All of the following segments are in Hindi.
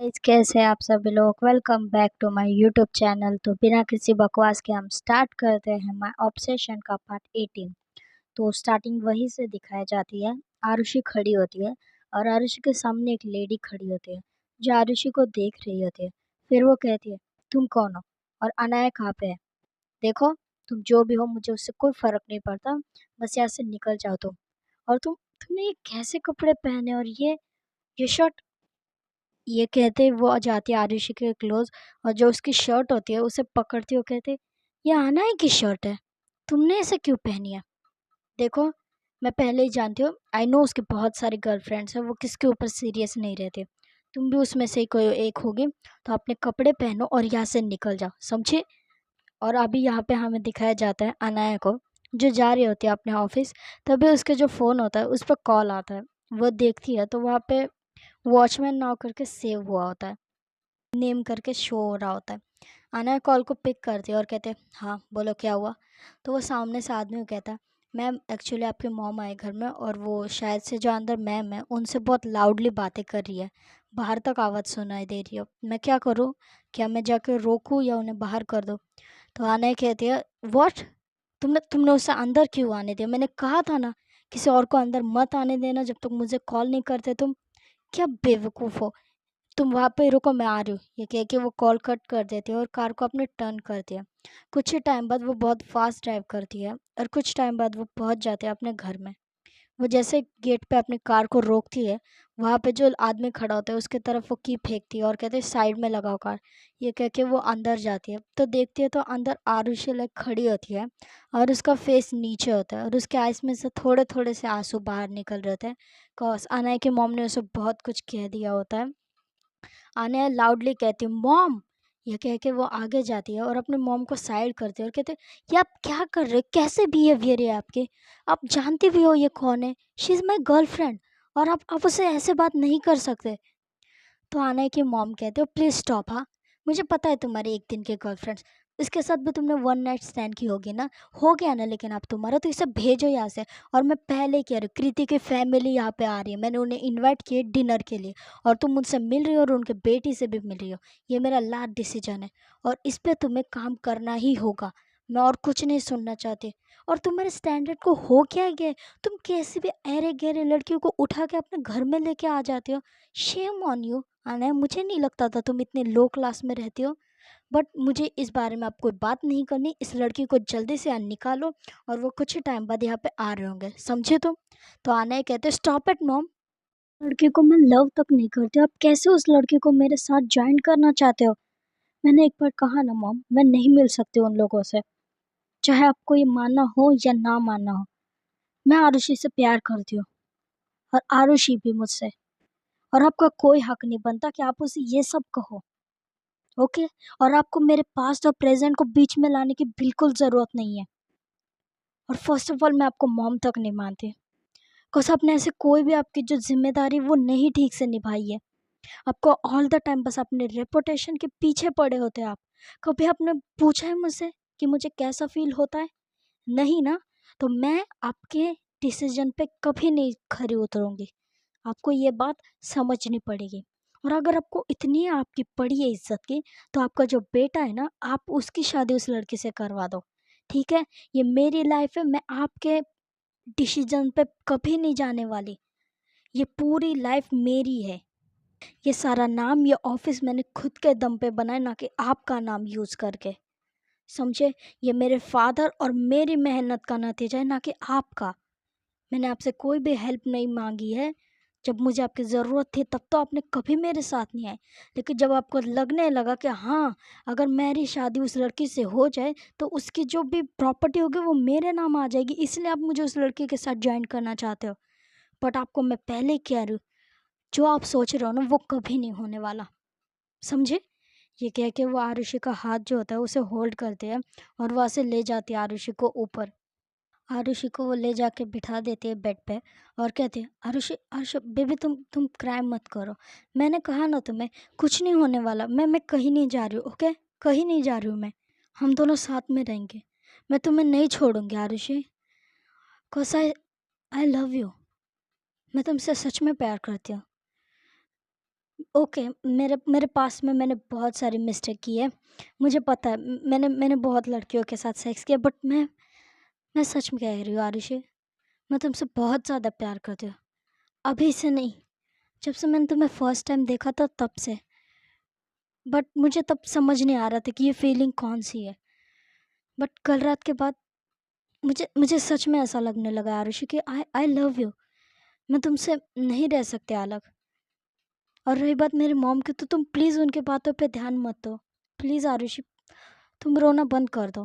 गाइस, कैसे हैं आप सभी लोग। Welcome back to my YouTube channel. तो बिना किसी बकवास के हम स्टार्ट करते हैं माय ऑब्सेशन का पार्ट 18। तो स्टार्टिंग वहीं से दिखाई जाती है। आरुषि खड़ी होती है और आरुषि के सामने एक लेडी खड़ी होती है जो आरुषि को देख रही होती है। फिर वो कहती है, तुम कौन हो और अनाया कहाँ पे है? देखो, तुम जो भी हो मुझे उससे कोई फर्क नहीं पड़ता। बस यहाँ से निकल जाओ तुम। और तुमने ये कैसे कपड़े पहने और ये शर्ट? ये कहते ही वो आ जाती है आरुषि के क्लोज और जो उसकी शर्ट होती है उसे पकड़ती है। वो कहते, ये अनाया की शर्ट है, तुमने इसे क्यों पहनी है? देखो, मैं पहले ही जानती हूँ, आई नो उसके बहुत सारी गर्लफ्रेंड्स हैं, वो किसके ऊपर सीरियस नहीं रहते। तुम भी उसमें से ही कोई एक होगी। तो अपने कपड़े पहनो और यहाँ से निकल जाओ, समझे? और अभी यहाँ पे हमें दिखाया जाता है अनाया को जो जा रही होती है अपने ऑफिस। तभी उसके जो फ़ोन होता है उस पर कॉल आता है। वो देखती है तो वहाँ पे वॉचमैन नाव करके सेव हुआ होता है, नेम करके शो हो रहा होता है। अनाया कॉल को पिक करती है और कहते हैं, हाँ बोलो क्या हुआ? तो वो सामने से आदमी को कहता है, मैम एक्चुअली आपके मॉम आए घर में और वो शायद से जो अंदर मैम है उनसे बहुत लाउडली बातें कर रही है, बाहर तक आवाज़ सुनाई दे रही है। मैं क्या करूँ? क्या मैं जाके रोकूँ या उन्हें बाहर कर दूँ? तो अनाया कहती है, व्हाट? तुमने तुमने उसे अंदर क्यों आने दिया? मैंने कहा था ना किसी और को अंदर मत आने देना जब तक मुझे कॉल नहीं करते तुम। क्या बेवकूफ़ हो तुम, वहाँ पे रुको मैं आ रही हूँ। ये कह के वो कॉल कट कर देती है और कार को अपने टर्न करती है। कुछ ही टाइम बाद वो बहुत फास्ट ड्राइव करती है और कुछ टाइम बाद वो पहुँच जाते हैं अपने घर में। वो जैसे गेट पे अपनी कार को रोकती है, वहाँ पे जो आदमी खड़ा होता है उसके तरफ वो की फेंकती है और कहते हैं साइड में लगाओ कार। ये कह के वो अंदर जाती है तो देखती है तो अंदर आरुषि लाइक खड़ी होती है और उसका फेस नीचे होता है और उसके आइस में से थोड़े थोड़े से आंसू बाहर निकल रहे थे। कॉज अनय की मॉम ने उसे बहुत कुछ कह दिया होता है। अनया लाउडली कहती है, मॉम! ये कह के वो आगे जाती है और अपने मॉम को साइड करती है और कहते, ये आप क्या कर रहे हो? कैसे बिहेवियर है आपके? आप जानती भी हो ये कौन है? शी इज़ माई गर्लफ्रेंड और आप उससे ऐसे बात नहीं कर सकते। तो आना की मॉम कहते हो, प्लीज़ स्टॉप। हाँ, मुझे पता है तुम्हारी एक दिन के गर्लफ्रेंड्स, इसके साथ भी तुमने वन नाइट स्टैंड की होगी ना, हो गया ना, लेकिन अब तुम्हारा तो इसे भेजो यहाँ से। और मैं पहले कह रही हूँ, कृति की फैमिली यहाँ पे आ रही है, मैंने उन्हें इनवाइट किए डिनर के लिए और तुम मुझसे मिल रही हो और उनके बेटी से भी मिल रही हो। ये मेरा लास्ट डिसीजन है और इस पर तुम्हें काम करना ही होगा। मैं और कुछ नहीं सुनना चाहती। और तुम्हारे स्टैंडर्ड को हो क्या गया है? तुम कैसे भी अरे गहरे लड़कियों को उठा के अपने घर में लेके आ जाती हो। Shame on you. अनय, मुझे नहीं लगता था तुम इतने लो क्लास में रहती हो। बट मुझे इस बारे में अब कोई बात नहीं करनी। इस लड़की को जल्दी से यहाँ निकालो और वो कुछ ही टाइम बाद यहाँ पे आ रहे होंगे, समझे तुम? तो अनय कहते, स्टॉप इट मॉम। लड़की को मैं लव तक नहीं करती, आप कैसे उस लड़की को मेरे साथ ज्वाइन करना चाहते हो? मैंने एक बार कहा ना मॉम, मैं नहीं मिल सकती उन लोगों से, चाहे आपको ये मानना हो या ना मानना हो। मैं आरुषि से प्यार करती हूँ और आरुषि भी मुझसे। और आपका कोई हक नहीं बनता कि आप उसे ये सब कहो, ओके? और आपको मेरे पास्ट और प्रेजेंट को बीच में लाने की बिल्कुल ज़रूरत नहीं है। और फर्स्ट ऑफ ऑल मैं आपको मॉम तक नहीं मानती, बिकॉज आपने ऐसे कोई भी आपकी जो जिम्मेदारी वो नहीं ठीक से निभाई है। आपको ऑल द टाइम बस अपने रेपुटेशन के पीछे पड़े होते हैं आप। कभी आपने पूछा है मुझसे कि मुझे कैसा फील होता है? नहीं ना? तो मैं आपके डिसीजन पे कभी नहीं खरी उतरूंगी। आपको ये बात समझनी पड़ेगी। और अगर आपको इतनी आपकी पड़ी है इज्जत की, तो आपका जो बेटा है ना, आप उसकी शादी उस लड़की से करवा दो, ठीक है? ये मेरी लाइफ है, मैं आपके डिसीजन पे कभी नहीं जाने वाली। ये पूरी लाइफ मेरी है। ये सारा नाम, ये ऑफिस मैंने खुद के दम पे बनाया, ना कि आपका नाम यूज़ करके, समझे? ये मेरे फादर और मेरी मेहनत का नतीजा है, ना कि आपका। मैंने आपसे कोई भी हेल्प नहीं मांगी है। जब मुझे आपकी ज़रूरत थी तब तो आपने कभी मेरे साथ नहीं आए। लेकिन जब आपको लगने लगा कि हाँ, अगर मेरी शादी उस लड़की से हो जाए तो उसकी जो भी प्रॉपर्टी होगी वो मेरे नाम आ जाएगी, इसलिए आप मुझे उस लड़की के साथ ज्वाइन करना चाहते हो। बट आपको मैं पहले ही कह रही हूँ, जो आप सोच रहे हो ना वो कभी नहीं होने वाला, समझे? ये कह के वो आरुषि का हाथ जो होता है उसे होल्ड करते हैं और वहाँ से ले जाती है आरुषि को ऊपर। आरुषि को वो ले जाके बिठा देती है बेड पे और कहती है, आरुषि आरुषि बेबी, तुम क्राइम मत करो। मैंने कहा ना तुम्हें, कुछ नहीं होने वाला। मैं कहीं नहीं जा रही हूँ, ओके? कहीं नहीं जा रही हूँ मैं। हम दोनों साथ में रहेंगे। मैं तुम्हें नहीं छोड़ूंगी Aarushi, cause I love you. मैं तुमसे सच में प्यार करती हूँ। ओके, मेरे मेरे पास में मैंने बहुत सारी मिस्टेक की है। मुझे पता है मैंने मैंने बहुत लड़कियों के साथ सेक्स किया, बट मैं सच में कह रही हूँ आरुषि, मैं तुमसे बहुत ज़्यादा प्यार करती हूँ। अभी से नहीं, जब से मैंने तुम्हें फर्स्ट टाइम देखा था तब से। बट मुझे तब समझ नहीं आ रहा था कि ये फीलिंग कौन-सी है। बट कल रात के बाद मुझे मुझे सच में ऐसा लगने लगा आरुषि कि आई आई लव यू। मैं तुमसे नहीं रह सकती अलग। और रही बात मेरी मॉम की, तो तुम प्लीज़ उनकी बातों पे ध्यान मत दो। प्लीज़ आरुषि, तुम रोना बंद कर दो,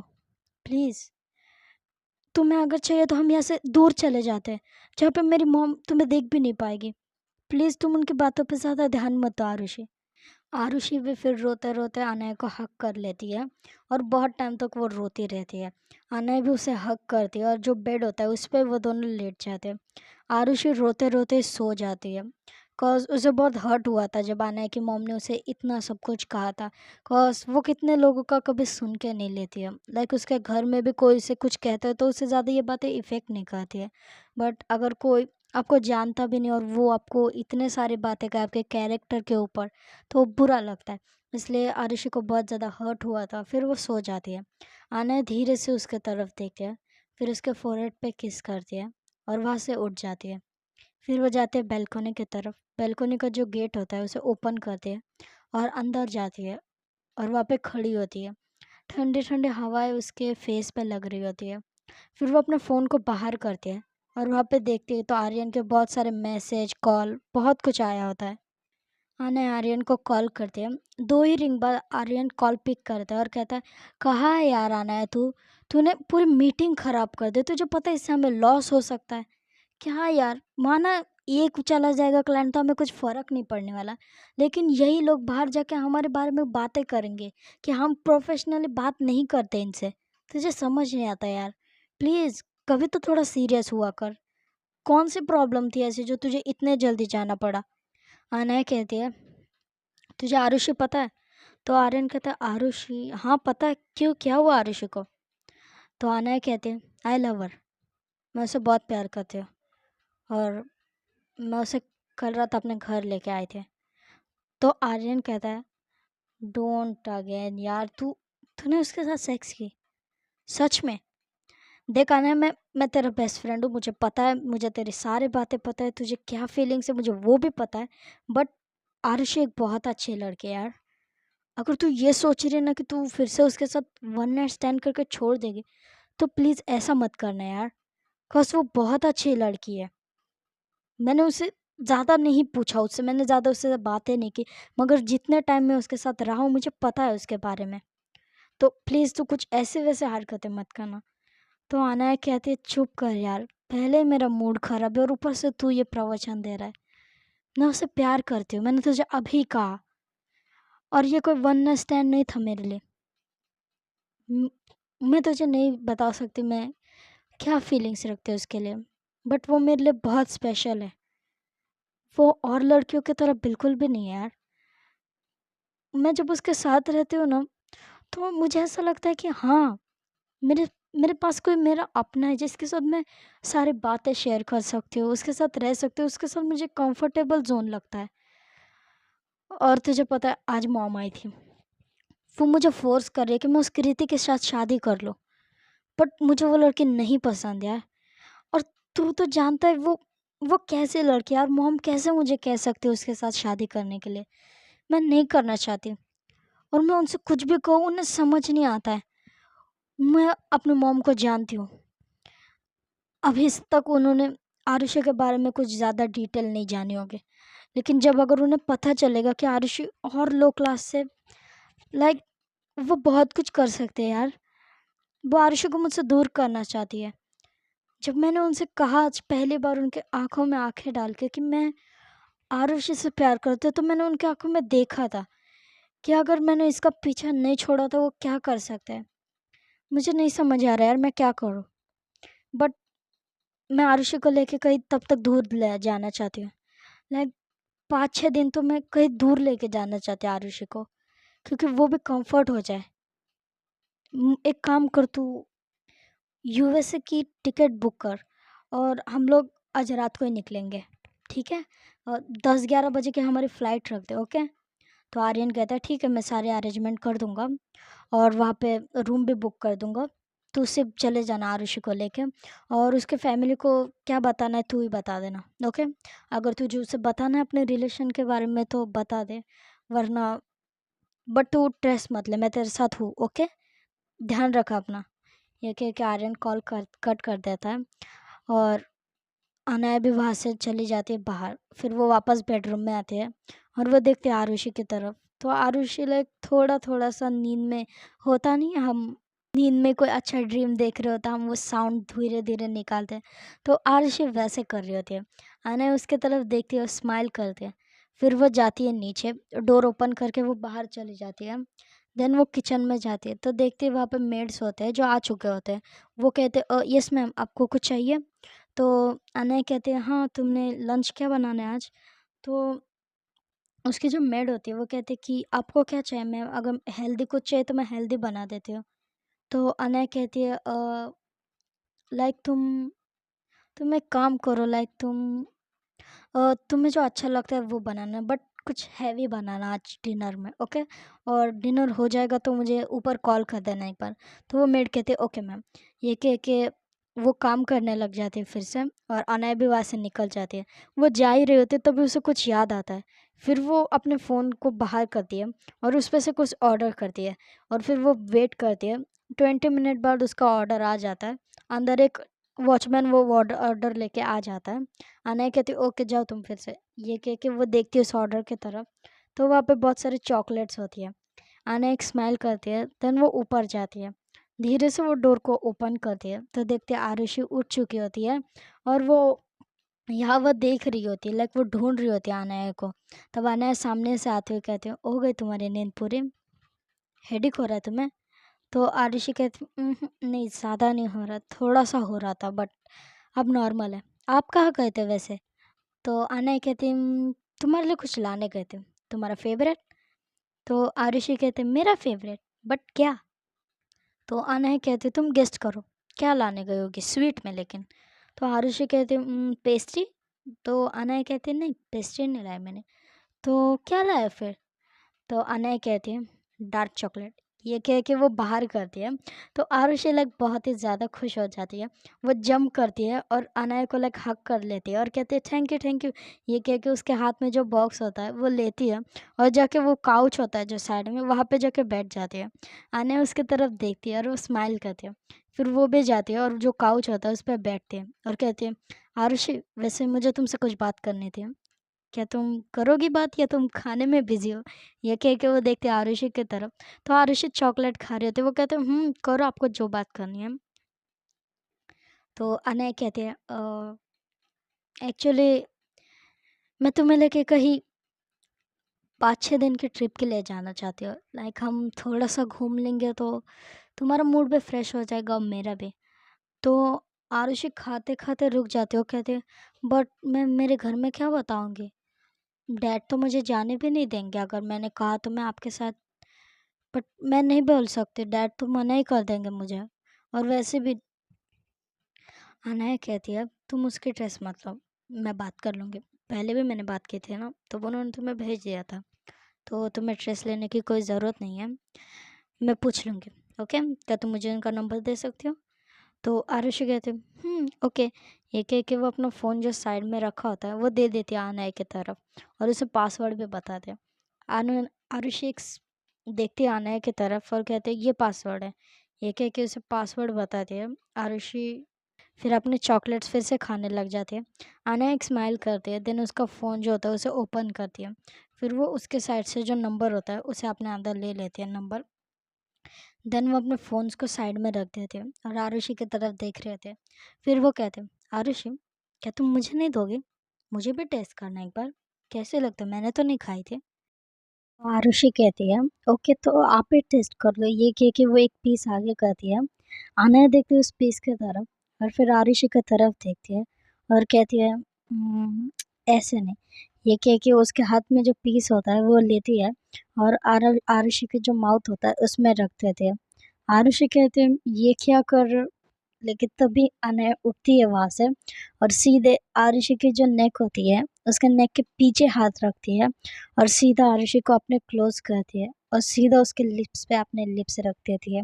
प्लीज़। तुम्हें अगर चाहिए तो हम यहाँ से दूर चले जाते हैं, जहाँ पे मेरी मॉम तुम्हें देख भी नहीं पाएगी। प्लीज़ तुम उनकी बातों पे ज़्यादा ध्यान मत दो आरुषि। आरुषि भी फिर रोते-रोते अनय को हग कर लेती है और बहुत टाइम तक वो रोती रहती है। अनय भी उसे हग करती है और जो बेड होता है उस पे वो दोनों लेट जाते हैं। आरुषि रोते-रोते सो जाती है। कॉज़ उसे बहुत हर्ट हुआ था जब अनय की मॉम ने उसे इतना सब कुछ कहा था। कॉज़ वो कितने लोगों का कभी सुन के नहीं लेती है। लाइक उसके घर में भी कोई उसे कुछ कहता है तो उससे ज़्यादा ये बातें इफ़ेक्ट नहीं करती है। बट अगर कोई आपको जानता भी नहीं और वो आपको इतने सारी बातें कहे आपके कैरेक्टर के ऊपर, तो बुरा लगता है। इसलिए आरुषि को बहुत ज़्यादा हर्ट हुआ था, फिर वो सो जाती है। अनय धीरे से उसके तरफ देखती है, फिर उसके फ़ोरहेड पे किस करती है और वहाँ से उठ जाती है। फिर वो जाते हैं बालकनी की तरफ। बालकनी का जो गेट होता है उसे ओपन करती है और अंदर जाती है और वहाँ पे खड़ी होती है। ठंडी-ठंडी हवाएँ उसके फेस पे लग रही होती है। फिर वो अपने फ़ोन को बाहर करती है और वहाँ पे देखती है तो आर्यन के बहुत सारे मैसेज, कॉल बहुत कुछ आया होता है। अनय आर्यन को कॉल करती है। 2 ही रिंग बाद आर्यन कॉल पिक करता है और कहता है, "कहाँ है यार अनय तू? तूने पूरी मीटिंग ख़राब कर दी। तुझे पता है इससे हमें लॉस हो सकता है।" क्या यार, माना एक चला जाएगा क्लाइंट तो हमें कुछ फ़र्क नहीं पड़ने वाला। लेकिन यही लोग बाहर जाके हमारे बारे में बातें करेंगे कि हम प्रोफ़ेशनली बात नहीं करते इनसे। तुझे समझ नहीं आता यार। प्लीज़ कभी तो थोड़ा सीरियस हुआ कर। कौन-सी प्रॉब्लम थी ऐसी जो तुझे इतने जल्दी जाना पड़ा? अनय कहती है, "तुझे आरुषि पता है?" तो आर्यन कहता है, "आरुषि? हाँ, पता है। क्यों, क्या हुआ आरुषि को?" तो अनय कहती है, "आई लव हर। मैं उसे बहुत प्यार करती हूँ और मैं उसे कल रात अपने घर लेके आए थे।" तो आर्यन कहता है, "डोंट अगेन यार, तूने उसके साथ सेक्स की? सच में?" देख अनय, मैं तेरा बेस्ट फ्रेंड हूँ, मुझे पता है, मुझे तेरी सारी बातें पता है, तुझे क्या फीलिंग्स है मुझे वो भी पता है। बट आरुषि एक बहुत अच्छी लड़की है यार। अगर तू ये सोच रही है ना कि तू फिर से उसके साथ वन नाइट स्टैंड करके छोड़ देगी, तो प्लीज़ ऐसा मत करना यार। बिकॉज़ वो बहुत अच्छी लड़की है। मैंने उससे ज़्यादा नहीं पूछा, उससे मैंने ज़्यादा उससे बातें नहीं की, मगर जितने टाइम मैं उसके साथ रहा हूँ मुझे पता है उसके बारे में। तो प्लीज़ तू कुछ ऐसे-वैसे हरकतें मत करना। तो अनाया कहती है, "चुप कर यार, पहले ही मेरा मूड ख़राब है और ऊपर से तू ये प्रवचन दे रहा है। मैं उससे प्यार करती हूँ, मैंने तुझे अभी कहा और ये कोई वन नाइट स्टैंड नहीं था मेरे लिए। उम, मैं तुझे नहीं बता सकती मैं क्या फीलिंग्स रखती हूँ उसके लिए, बट वो मेरे लिए बहुत स्पेशल है। वो और लड़कियों की तरह बिल्कुल भी नहीं है यार। मैं जब उसके साथ रहती हूँ ना, तो मुझे ऐसा लगता है कि हाँ, मेरे मेरे पास कोई मेरा अपना है जिसके साथ मैं सारी बातें शेयर कर सकती हूँ, उसके साथ रह सकती हूँ, उसके साथ मुझे कंफर्टेबल ज़ोन लगता है। और तुझे पता है आज मॉम आई थी, वो मुझे फ़ोर्स कर रही है कि मैं उस कृति के साथ शादी कर लूँ, बट मुझे वो लड़की नहीं पसंद यार। और तू तो जानता है वो कैसी लड़की है और मॉम कैसे मुझे कह सकती है उसके साथ शादी करने के लिए। मैं नहीं करना चाहती और मैं उनसे कुछ भी कहूँ उन्हें समझ नहीं आता है। मैं अपनी मॉम को जानती हूँ। अभी तक उन्होंने आरुषि के बारे में कुछ ज़्यादा डिटेल नहीं जाने होंगे। लेकिन जब अगर उन्हें पता चलेगा कि आरुषि और लो क्लास से, लाइक, वो बहुत कुछ कर सकते हैं यार। वो आरुषि को मुझसे दूर करना चाहती है। जब मैंने उनसे कहा आज पहली बार उनके आँखों में आँखें डाल के कि मैं आरुषि से प्यार करती हूँ, तो मैंने उनकी आँखों में देखा था कि अगर मैंने इसका पीछा नहीं छोड़ा तो वो क्या कर सकते हैं। मुझे नहीं समझ आ रहा यार मैं क्या करूँ? बट मैं आरुषि को लेके कहीं तब तक दूर ले जाना चाहती हूँ। लाइक 5-6 दिन तो मैं कहीं दूर लेके जाना चाहती हूँ आरुषि को, क्योंकि वो भी कम्फ़र्ट हो जाए। एक काम कर तू, यूएसए की टिकट बुक कर और हम लोग आज रात को ही निकलेंगे, ठीक है? 10-11 बजे की हमारी फ़्लाइट रख दे, ओके? तो आर्यन कहता है ठीक है, मैं सारे अरेंजमेंट कर दूँगा और वहाँ पे रूम भी बुक कर दूँगा। तू सिर्फ़ चले जाना आरुषि को लेके और उसके फ़ैमिली को क्या बताना है तू ही बता देना, ओके? अगर तुझे उसे बताना है अपने रिलेशन के बारे में तो बता दे, वरना बट तू स्ट्रेस मत ले, मैं तेरे साथ हूँ, ओके? ध्यान रख अपना। ये कह के आर्यन कॉल कट कर देता है और अनया भी वहाँ से चली जाती है बाहर। फिर वो वापस बेडरूम में आती है और वो देखती है आरुषि की तरफ। तो आरुषि लाइक थोड़ा-थोड़ा सा नींद में होता नहीं है, हम नींद में कोई अच्छा ड्रीम देख रहे होते हैं, हम वो साउंड धीरे-धीरे निकालते हैं, तो आरुषि वैसे कर रही होती है। अनया उसके तरफ देखती है और स्माइल करती है। फिर वो जाती है नीचे, डोर ओपन करके वो बाहर चली जाती है। देन वो किचन में जाती है, तो देखती है वहाँ पे मेड्स होते हैं जो आ चुके होते हैं। वो कहते हैं यस मैम, आपको कुछ चाहिए? तो अनया कहती है हाँ, तुमने लंच क्या बनाना है आज? तो उसकी जो मेड होती है वो कहती है कि आपको क्या चाहिए मैम? अगर हेल्दी कुछ चाहिए तो मैं हेल्दी बना देती हूँ। तो अनया कहती है लाइक तुम एक काम करो, लाइक तुम्हें जो अच्छा लगता है वो बनाना, बट कुछ हैवी बनाना आज डिनर में, ओके? और डिनर हो जाएगा तो मुझे ऊपर कॉल कर देना एक बार। तो वो मेड कहती है ओके मैम। ये कह के वो काम करने लग जाती है फिर से और अनया भी वहाँ से निकल जाती है। वो जा ही रही होती है तभी उसे कुछ याद आता है। फिर वो अपने फ़ोन को बाहर करती है और उस पे से कुछ ऑर्डर करती है और फिर वो वेट करती है। 20 मिनट बाद उसका ऑर्डर आ जाता है। अंदर एक वॉचमैन वो ऑर्डर लेके आ जाता है। अनया कहती है ओके जाओ तुम फिर से। ये कह के वो देखती है उस ऑर्डर की तरफ, तो वहाँ पे बहुत सारी चॉकलेट्स होती है। अनया एक स्माइल करती है, देन वो ऊपर जाती है। धीरे से वो डोर को ओपन करती है तो देखते हैं आरुषि उठ चुकी होती है और वो यहाँ वो देख रही होती है, लाइक वो ढूंढ रही होती है अनया को। तब अनया सामने से आते हुए कहती है हो गई तुम्हारी नींद पूरी? हेडेक हो रहा है तुम्हें? तो आरुषि कहती नहीं ज़्यादा नहीं हो रहा, थोड़ा सा हो रहा था बट अब नॉर्मल है। आप कहाँ गए थे वैसे? तो अनया कहती तुम्हारे लिए कुछ लाने गए थे, तुम्हारा फेवरेट? तो आरुषि कहते मेरा फेवरेट, बट क्या? तो अनया कहती तुम गेस्ट करो, क्या लाने गई होगी स्वीट में लेकिन? तो आरुषि कहती पेस्ट्री? तो अनया कहती नहीं पेस्ट्री नहीं लाया मैंने। तो क्या लाया फिर? तो अनया कहती है डार्क चॉकलेट। ये कह के वो बाहर करती है। तो आरुषि लाइक बहुत ही ज़्यादा खुश हो जाती है। वो जंप करती है और अनया को लाइक हग कर लेती है और कहती है थैंक यू थैंक यू। ये कह के उसके हाथ में जो बॉक्स होता है वो लेती है और जाके वो काउच होता है जो साइड में वहाँ पे जाके बैठ जाती है। अनया उसकी तरफ देखती है और वो स्माइल करती है। फिर वो भी जाती है और जो काउच होता है उस पर बैठती है और कहती है आरुषि वैसे मुझे तुमसे कुछ बात करनी थी। क्या तुम करोगी बात या तुम खाने में बिज़ी हो? ये कह के वो देखते हैं आरुषि की तरफ, तो आरुषि चॉकलेट खा रहे होते हैं, वो कहते हैं करो आपको जो बात करनी है। तो अनया कहती है एक्चुअली मैं तुम्हें लेके कहीं 5-6 दिन की ट्रिप के लिए जाना चाहती हूँ। लाइक हम थोड़ा-सा घूम लेंगे तो तुम्हारा मूड भी फ्रेश हो जाएगा और मेरा भी। तो आरुषि खाते-खाते रुक जाती है और कहती है बट मैं मेरे घर में क्या बताऊँगी? डैड तो मुझे जाने भी नहीं देंगे अगर मैंने कहा तो मैं आपके साथ, बट मैं नहीं बोल सकती, डैड तो मना ही कर देंगे मुझे। और वैसे भी अनया कहती है तुम उसकी ड्रेस मत लो, मैं बात कर लूँगी। पहले भी मैंने बात की थी ना, तो उन्होंने तुम्हें भेज दिया था, तो तुम्हें ड्रेस लेने की कोई ज़रूरत नहीं है। मैं पूछ लूँगी, ओके? क्या तुम मुझे उनका नंबर दे सकती हो? तो आरुषि कहती है ओके। ये कह के वो अपना फ़ोन जो साइड में रखा होता है वो दे देती है अनया की तरफ और उसे पासवर्ड भी बताते हैं। आरुषि देखती है अनया की तरफ और कहते हैं ये पासवर्ड है। ये कह के उसे पासवर्ड बताती है। आरुषि फिर अपने चॉकलेट्स फिर से खाने लग जाती है। अनया एक स्माइल करती है, देन उसका फ़ोन जो होता है उसे ओपन करती है। फिर वो उसके साइड से जो नंबर होता है उसे अपने अंदर ले लेती है नंबर। देन वो अपने फ़ोन्स को साइड में रख देते हैं और आरुषि की तरफ देख रहे थे। फिर वो कहते हैं आरुषि क्या तुम मुझे नहीं दोगे? मुझे भी टेस्ट करना एक बार, कैसे लगते? मैंने तो नहीं खाई थी। आरुषि कहती है ओके तो आप ही टेस्ट कर लो। ये कह के वो एक पीस आगे करती है। अनया देखती है उस पीस की तरफ और फिर आरुषि की तरफ देखती है और कहती है ऐसे नहीं। ये कह के उसके हाथ में जो पीस होता है वो लेती है और आरुषि के जो माउथ होता है उसमें रख देती है। आरुषि कहते हैं ये क्या कर लेकिन तभी अनया उठती है वहाँ से और सीधे आरुषि की जो नेक होती है, उसके नेक के पीछे हाथ रखती है और सीधा आरुषि को अपने क्लोज करती है और सीधा उसके लिप्स पे अपने लिप्स रख देती है।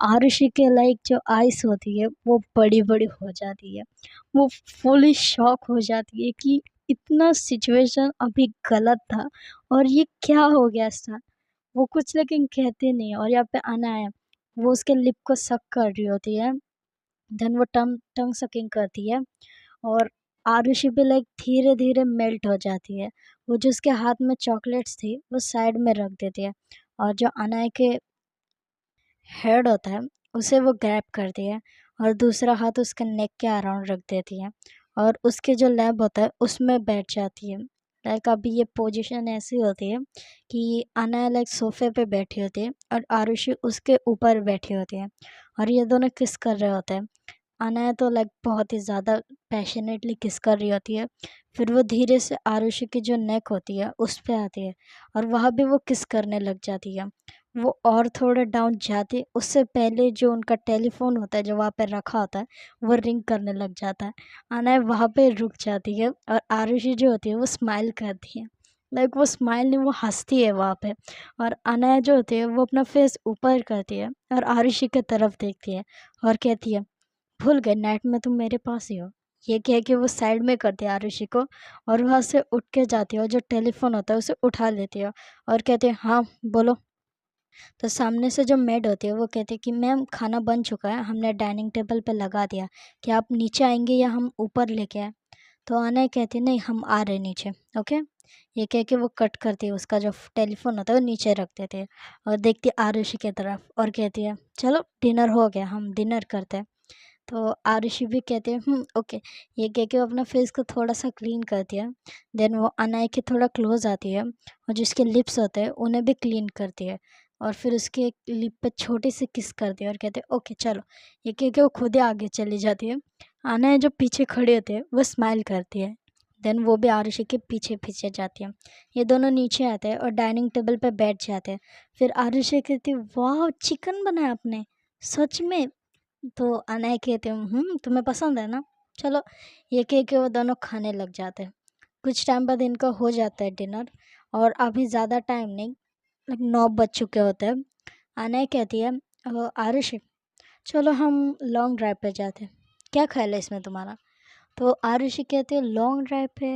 आरुषि के लाइक जो आइस होती है वो बड़ी-बड़ी हो जाती है। वो फुली शॉक हो जाती है कि इतना सिचुएशन अभी गलत था और ये क्या हो गया था? वो कुछ लेकिन कहती नहीं है और यहाँ पे अनाया वो उसके लिप को सक कर रही होती है। देन वो टंग टंग सकिंग करती है और आरुषि भी लाइक धीरे-धीरे मेल्ट हो जाती है। वो जो उसके हाथ में चॉकलेट्स थी वो साइड में रख देती है और जो अनाया के हेड होता है उसे वो ग्रैब करती है और दूसरा हाथ उसके नेक के अराउंड रख देती है और उसके जो लैब होता है उसमें बैठ जाती है। लाइक अभी ये पोजीशन ऐसी होती है कि अनाया लाइक सोफे पे बैठी होती है और आरुषि उसके ऊपर बैठी होती है और ये दोनों किस कर रहे होते हैं। अनाया तो लाइक बहुत ही ज़्यादा पैशनेटली किस कर रही होती है। फिर वो धीरे से आरुषि की जो नेक होती है उस पे आती है और वहाँ भी वो किस करने लग जाती है। वो और थोड़ा डाउन जाती उससे पहले जो उनका टेलीफ़ोन होता है जो वहाँ पे रखा होता है वो रिंग करने लग जाता है। अनाया वहाँ पे रुक जाती है और आरुषि जो होती है वो स्माइल करती है। लाइक वो स्माइल नहीं वो हँसती है वहाँ पे और अनाया जो होती है वो अपना फेस ऊपर करती है और आरुषि की तरफ देखती है और कहती है, "भूल गए नाइट में तुम मेरे पास ही हो।" ये कह के वो साइड में करती है आरुषि को और वहाँ से उठ के जाती है और जो टेलीफ़ोन होता है उसे उठा लेती है और कहती है, "हाँ, बोलो।" तो सामने से जो मेड होती है वो कहती है कि मैम खाना बन चुका है, हमने डाइनिंग टेबल पे लगा दिया, क्या आप नीचे आएँगे या हम ऊपर लेके आएँ? तो अनय कहती है नहीं हम आ रहे नीचे, ओके। ये कह के वो कट करती है उसका जो टेलीफ़ोन होता है वो नीचे रख देती है और देखती है आरुषि की तरफ और कहती है चलो डिनर हो गया, हम डिनर करते हैं। तो आरुषि भी कहती है ओके। ये कह के वो अपना फेस को थोड़ा-सा क्लीन करती है। देन वो अनय के थोड़ा क्लोज़ आती है और जिसके लिप्स होते हैं उन्हें भी क्लीन करती है और फिर उसके लिप पे छोटी-सी किस करती है और कहते हैं ओके चलो। ये कह के वो खुद ही आगे चली जाती है। अनय जो पीछे खड़े होते हैं वो स्माइल करती है। देन वो भी आरुषि के पीछे-पीछे जाती है। ये दोनों नीचे आते हैं और डाइनिंग टेबल पे बैठ जाते हैं। फिर आरुषि कहती है वाओ! चिकन बनाया आपने, सच में? तो अनय कहते हैं तुम्हें पसंद है ना? चलो। ये कह के वो दोनों खाने लग जाते हैं। कुछ टाइम बाद इनका हो जाता है डिनर और अभी ज़्यादा टाइम नहीं, लगभग 9 बज चुके होते हैं। अनय कहती है आरुषि चलो हम लॉन्ग ड्राइव पे जाते हैं। क्या ख़्याल है इसमें तुम्हारा? तो आरुषि कहती है लॉन्ग ड्राइव पे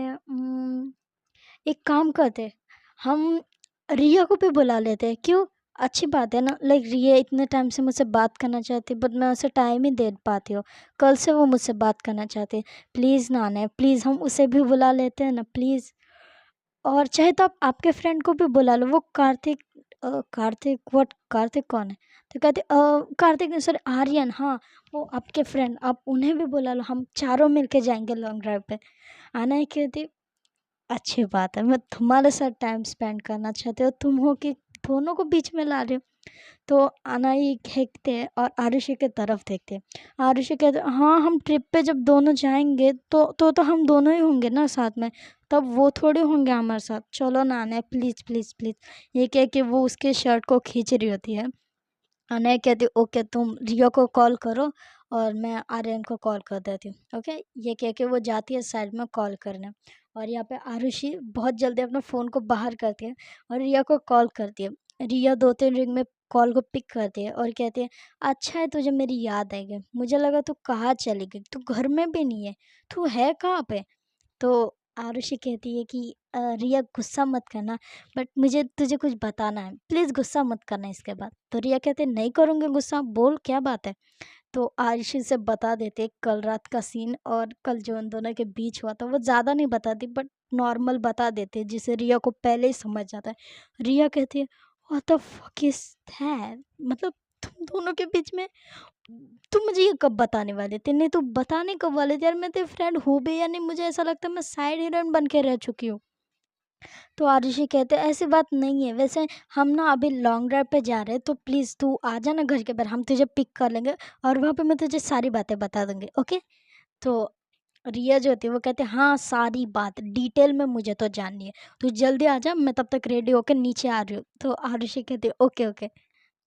एक काम करते, हम रिया को भी बुला लेते हैं, क्यों? अच्छी बात है ना, लाइक रिया इतने टाइम से मुझसे बात करना चाहती है बट मैं उसे टाइम ही दे पाती हूँ। कल से वो मुझसे बात करना चाहती है। प्लीज़ ना आना, प्लीज़ हम उसे भी बुला लेते हैं ना प्लीज़। और चाहे तो आप आपके फ्रेंड को भी बुला लो, वो कार्तिक कार्तिक व्हाट कार्तिक कौन है? तो कहते कार्तिक नहीं सॉरी आर्यन, हाँ, वो आपके फ्रेंड, आप उन्हें भी बुला लो, हम चारों मिलके जाएँगे लॉन्ग ड्राइव पे। आना है कहती अच्छी बात है, मैं तुम्हारे साथ टाइम स्पेंड करना चाहती हूँ, तुम हो कि दोनों को बीच में ला रहे हो। तो अनाई देखते हैं और आरुषि की तरफ देखते हैं। आरुषि कहते हैं हाँ हम ट्रिप पे जब दोनों जाएंगे तो हम दोनों ही होंगे ना साथ में, तब वो थोड़े होंगे हमारे साथ। चलो ना आना प्लीज़ प्लीज़ प्लीज़। ये कह के वो उसके शर्ट को खींच रही होती है। अनय कहती ओके तुम रियो को कॉल करो और मैं आर्यन को कॉल कर देती हूँ, ओके। ये कह के वो जाती है साइड में कॉल करने और यहाँ पे आरुषि बहुत जल्दी अपना फ़ोन को बाहर करती है और रिया को कॉल करती है। रिया 2-3 रिंग में कॉल को पिक करती है और कहती है अच्छा है तुझे मेरी याद आई गई, मुझे लगा तू कहाँ चली गई, तू घर में भी नहीं है, तू है कहाँ पे? तो आरुषि कहती है कि रिया गुस्सा मत करना, बट मुझे तुझे कुछ बताना है, प्लीज़ गुस्सा मत करना इसके बाद। तो रिया कहते हैं नहीं करूँगी गुस्सा, बोल क्या बात है? तो आरुषि से बता देते कल रात का सीन और कल जो उन दोनों के बीच हुआ था, वो ज़्यादा नहीं बताती बट नॉर्मल बता देते जिससे रिया को पहले ही समझ जाता है। रिया कहती है what the fuck is that? मतलब तुम दोनों के बीच में तुम मुझे ये कब बताने वाले थे? नहीं तो बताने कब वाले थे यार, मैं तेरी फ्रेंड हूँ भी या नहीं, मुझे ऐसा लगता है मैं साइड हीरोइन बन के रह चुकी हूँ। तो आरुषि कहते हैं ऐसी बात नहीं है, वैसे हम ना अभी लॉन्ग ड्राइव पे जा रहे हैं तो प्लीज़ तू आ जाना घर के बाहर, हम तुझे पिक कर लेंगे और वहाँ पे मैं तुझे सारी बातें बता दूँगी, ओके? तो रिया जो होती है वो कहते हैं हाँ, सारी बात डिटेल में मुझे तो जाननी है। तू जल्दी आ जा, मैं तब तक रेडी होके नीचे आ रही हूँ। तो आरुषि कहती है ओके, ओके।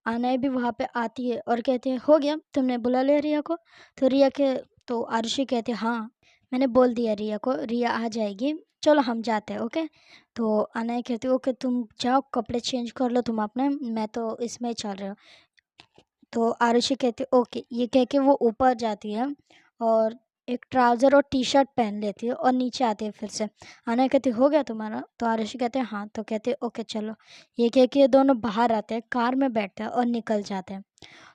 अनय भी वहाँ पे आती है और कहती है, "हो गया? तुमने बुला लिया रिया को?" तो रिया के तो आरुषि कहती है, "हाँ, मैंने बोल दिया रिया को, रिया आ जाएगी, चलो हम जाते हैं, ओके?" तो अनय कहती है, "ओके, तुम जाओ कपड़े चेंज कर लो तुम अपने, मैं तो इसमें ही चल रही हूँ।" तो आरुषि कहती है, "ओके।" ये कह के वो ऊपर जाती है और एक ट्राउज़र और टी-शर्ट पहन लेती है और नीचे आती है फिर से। अनय कहती है, "हो गया तुम्हारा?" तो आरुषि कहते हैं, "हाँ।" तो कहती है, "ओके चलो।" ये कह के ये दोनों बाहर आते हैं, कार में बैठते हैं और निकल जाते हैं।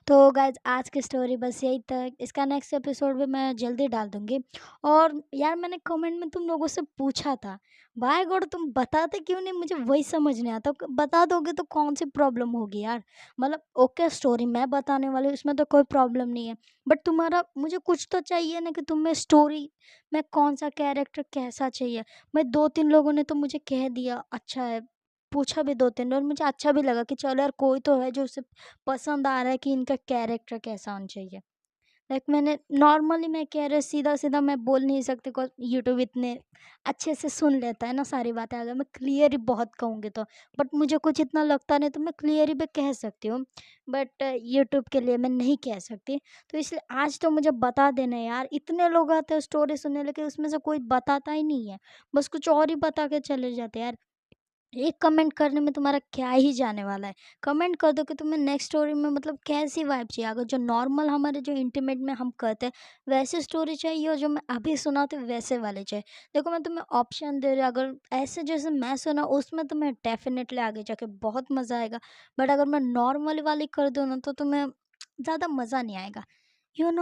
तो गाइज़ आज की स्टोरी बस यही तक। इसका नेक्स्ट एपिसोड भी मैं जल्दी डाल दूँगी। और यार मैंने कमेंट में तुम लोगों से पूछा था, बाय गॉड तुम बताते क्यों नहीं? मुझे वही समझ नहीं आता। बता दोगे तो कौन-सी प्रॉब्लम होगी यार? मतलब ओके स्टोरी मैं बताने वाली हूँ, इसमें तो कोई प्रॉब्लम नहीं है। बट तुम्हारा मुझे कुछ तो चाहिए ना कि तुम्हें स्टोरी में कौन-सा कैरेक्टर कैसा चाहिए? मैं 2-3 लोगों ने तो मुझे कह दिया अच्छा है, पूछा भी 2-3 और मुझे अच्छा भी लगा कि चलो यार कोई तो है जो उसे पसंद आ रहा है कि इनका कैरेक्टर कैसा होना चाहिए। लाइक मैंने नॉर्मली मैं कह रही सीधा-सीधा मैं बोल नहीं सकती बिकॉज़ यूट्यूब इतने अच्छे से सुन लेता है ना सारी बातें अगर मैं क्लियर ही बहुत कहूँगी तो। बट मुझे कुछ इतना लगता नहीं तो मैं क्लियर ही भी कह सकती हूँ। बट यूट्यूब के लिए मैं नहीं कह सकती। तो इसलिए आज तो मुझे बता देना यार, इतने लोग आते हैं स्टोरी सुनने लेकिन उसमें से कोई बताता ही नहीं है। बस कुछ और ही बता के चले जाते हैं यार। एक कमेंट करने में तुम्हारा क्या ही जाने वाला है। कमेंट कर दो कि तुम्हें नेक्स्ट स्टोरी में मतलब कैसी वाइब चाहिए। अगर जो नॉर्मल हमारे जो इंटीमेट में हम करते हैं वैसी स्टोरी चाहिए और जो मैं अभी सुनाती हूँ वैसे वाले चाहिए। देखो मैं तुम्हें ऑप्शन दे रही हूँ, अगर ऐसे जैसे मैं सुना उसमें तुम्हें डेफ़िनेटली आगे जाके बहुत मज़ा आएगा। बट अगर मैं नॉर्मल वाली कर दूँ ना तो तुम्हें ज़्यादा मज़ा नहीं आएगा।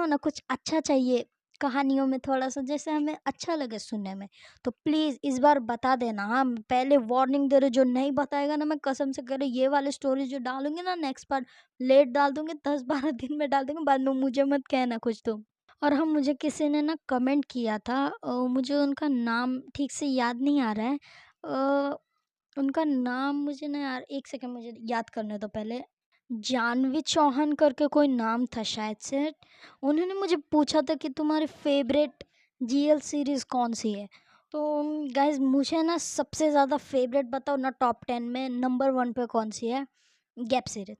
ना कुछ अच्छा चाहिए, कहानियों में थोड़ा-सा जैसे हमें अच्छा लगे सुनने में। तो प्लीज़ इस बार बता देना, हाँ? मैं पहले वार्निंग दे रही हूँ, जो नहीं बताएगा ना मैं कसम से कह रही हूँ ये वाली स्टोरी जो डालूँगी ना नेक्स्ट पार्ट लेट डाल दूँगी 10-12 दिन में डाल दूँगी, बाद में मुझे मत कहना कुछ तुम। और हाँ, मुझे किसी ने ना कमेंट किया था मुझे उनका नाम ठीक से याद नहीं आ रहा है। अ, उनका नाम मुझे ना यार 1 सेकंड मुझे याद करने दो पहले। जानवी चौहान करके कोई नाम था शायद से। उन्होंने मुझे पूछा था कि तुम्हारी फ़ेवरेट जीएल सीरीज़ कौन-सी है? तो गाइज़ मुझे ना सबसे ज़्यादा फ़ेवरेट बताओ ना टॉप 10 में नंबर 1 पे कौन-सी है? Gap series.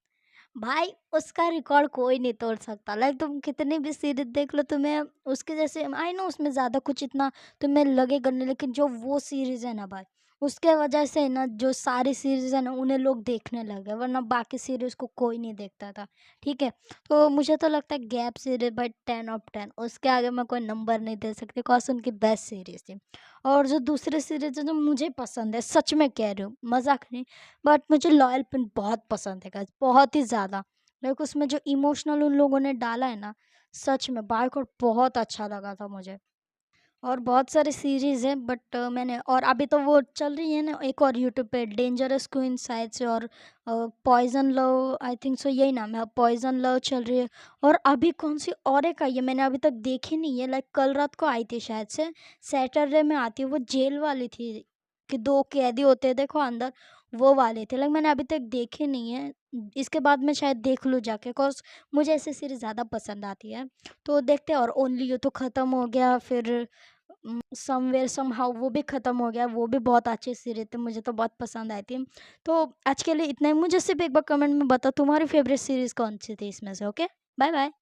भाई उसका रिकॉर्ड कोई नहीं तोड़ सकता। लाइक तुम कितनी भी सीरीज़ देख लो तुम्हें उसके जैसे आई नो उसमें ज़्यादा कुछ इतना तुम्हें लगेगा नहीं लेकिन जो वो सीरीज़ है ना भाई, उसके वजह से ना जो सारी सीरीज़ है ना उन्हें लोग देखने लगे वरना बाकी सीरीज़ को कोई नहीं देखता था, ठीक है? तो मुझे तो लगता है गैप सीरीज़ भाई 10 ऑफ 10 उसके आगे मैं कोई नंबर नहीं दे सकती बिकॉज़ उनकी बेस्ट सीरीज़ थी। और जो दूसरी सीरीज़ है जो मुझे पसंद है, सच में कह रही हूँ, मज़ाक नहीं बट मुझे लॉयल पिन बहुत पसंद है गाइस बहुत ही ज़्यादा। लाइक उसमें जो इमोशनल उन लोगों ने डाला है ना, सच में बाय गॉड बहुत अच्छा लगा था मुझे। और बहुत सारी सीरीज़ हैं बट मैंने और अभी तो वो चल रही है ना एक और यूट्यूब पे डेंजरस कोइंसाइड्स और poison love I think so यही नाम है, पॉइज़न लव चल रही है। और अभी कौन-सी और एक आई है मैंने अभी तक देखी नहीं है लाइक कल रात को आई थी शायद से, सैटरडे में आती है वो जेल वाली थी, कि 2 कैदी होते हैं देखो अंदर, वो वाली थी लाइक मैंने अभी तक देखी नहीं है। इसके बाद मैं शायद देख लूँ जाके बिकॉज़ मुझे ऐसी सीरीज़ ज़्यादा पसंद आती है। तो देखते हैं और ओनली यू तो ख़त्म हो गया फिर समवेयर समहाउ वो भी ख़त्म हो गया, वो भी बहुत अच्छी सीरीज़ थी, मुझे तो बहुत पसंद आई थी। तो आज के लिए इतना ही, मुझे सिर्फ़ एक बार कमेंट में बताओ तुम्हारी फ़ेवरेट सीरीज़ कौन-सी थी इसमें से? Okay, bye bye.